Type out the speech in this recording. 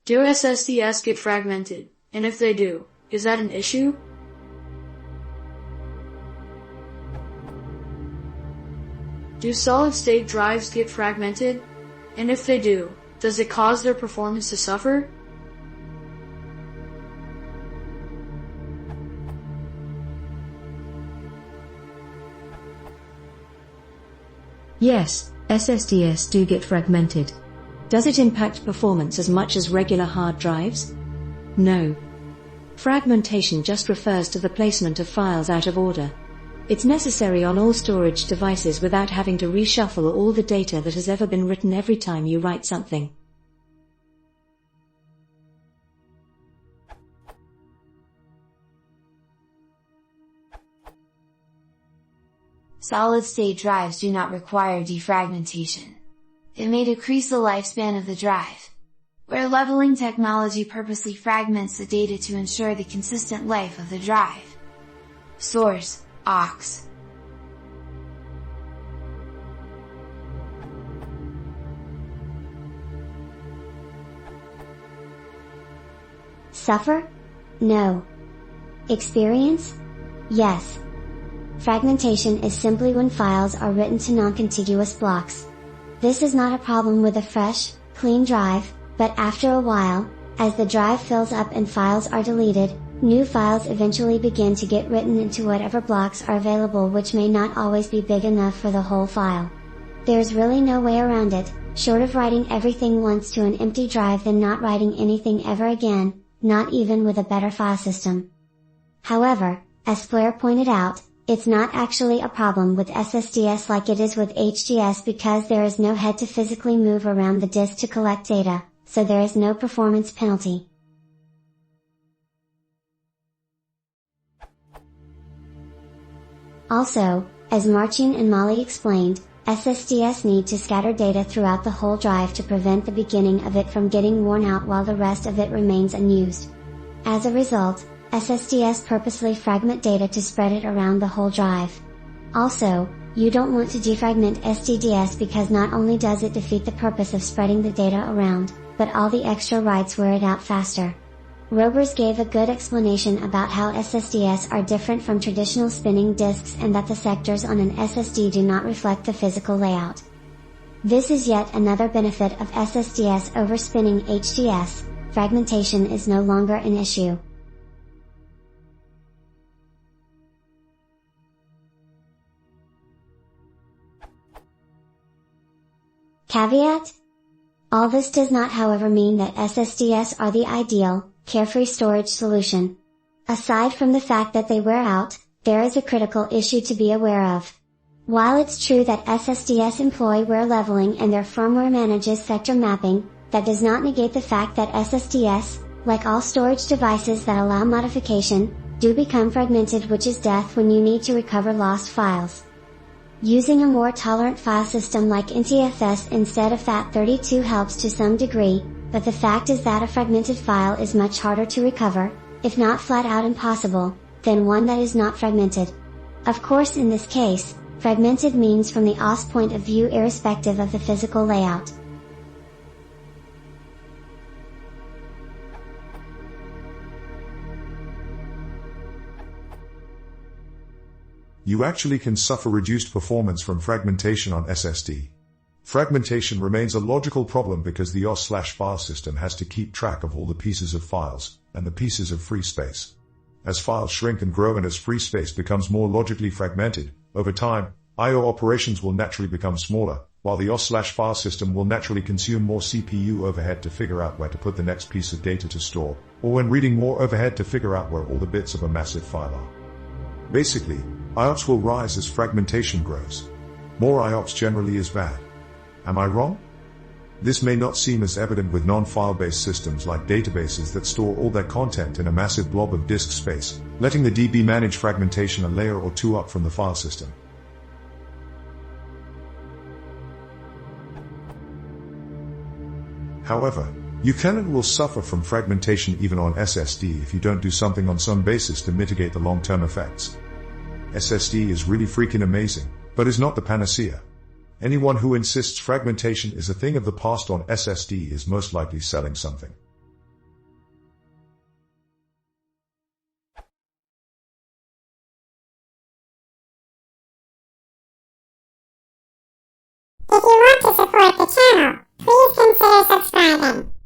Do SSDs get fragmented? And if they do, is that an issue? Do solid-state drives get fragmented? And if they do, does it cause their performance to suffer? Yes, SSDs do get fragmented. Does it impact performance as much as regular hard drives? No. Fragmentation just refers to the placement of files out of order. It's necessary on all storage devices without having to reshuffle all the data that has ever been written every time you write something. Solid-state drives do not require defragmentation. It may decrease the lifespan of the drive, where leveling technology purposely fragments the data to ensure the consistent life of the drive. Source: aux. Suffer? No. Experience? Yes. Fragmentation is simply when files are written to non-contiguous blocks. This is not a problem with a fresh, clean drive, but after a while, as the drive fills up and files are deleted, new files eventually begin to get written into whatever blocks are available, which may not always be big enough for the whole file. There's really no way around it, short of writing everything once to an empty drive then not writing anything ever again, not even with a better file system. However, as Blair pointed out, it's not actually a problem with SSDs like it is with HDs because there is no head to physically move around the disk to collect data, so there is no performance penalty. Also, as Marcin and Molly explained, SSDs need to scatter data throughout the whole drive to prevent the beginning of it from getting worn out while the rest of it remains unused. As a result, SSDs purposely fragment data to spread it around the whole drive. Also, you don't want to defragment SSDs because not only does it defeat the purpose of spreading the data around, but all the extra writes wear it out faster. Robers gave a good explanation about how SSDs are different from traditional spinning disks and that the sectors on an SSD do not reflect the physical layout. This is yet another benefit of SSDs over spinning HDs. Fragmentation is no longer an issue. Caveat? All this does not however mean that SSDs are the ideal, carefree storage solution. Aside from the fact that they wear out, there is a critical issue to be aware of. While it's true that SSDs employ wear leveling and their firmware manages sector mapping, that does not negate the fact that SSDs, like all storage devices that allow modification, do become fragmented, which is death when you need to recover lost files. Using a more tolerant file system like NTFS instead of FAT32 helps to some degree, but the fact is that a fragmented file is much harder to recover, if not flat out impossible, than one that is not fragmented. Of course, in this case, fragmented means from the OS point of view irrespective of the physical layout. You actually can suffer reduced performance from fragmentation on SSD. Fragmentation remains a logical problem because the OS/file system has to keep track of all the pieces of files, and the pieces of free space. As files shrink and grow and as free space becomes more logically fragmented, over time, I/O operations will naturally become smaller, while the OS/file system will naturally consume more CPU overhead to figure out where to put the next piece of data to store, or when reading more overhead to figure out where all the bits of a massive file are. Basically, IOPS will rise as fragmentation grows. More IOPS generally is bad. Am I wrong? This may not seem as evident with non-file-based systems like databases that store all their content in a massive blob of disk space, letting the DB manage fragmentation a layer or two up from the file system. However, you can and will suffer from fragmentation even on SSD if you don't do something on some basis to mitigate the long-term effects. SSD is really freaking amazing, but is not the panacea. Anyone who insists fragmentation is a thing of the past on SSD is most likely selling something. If you want to support the channel, please consider subscribing.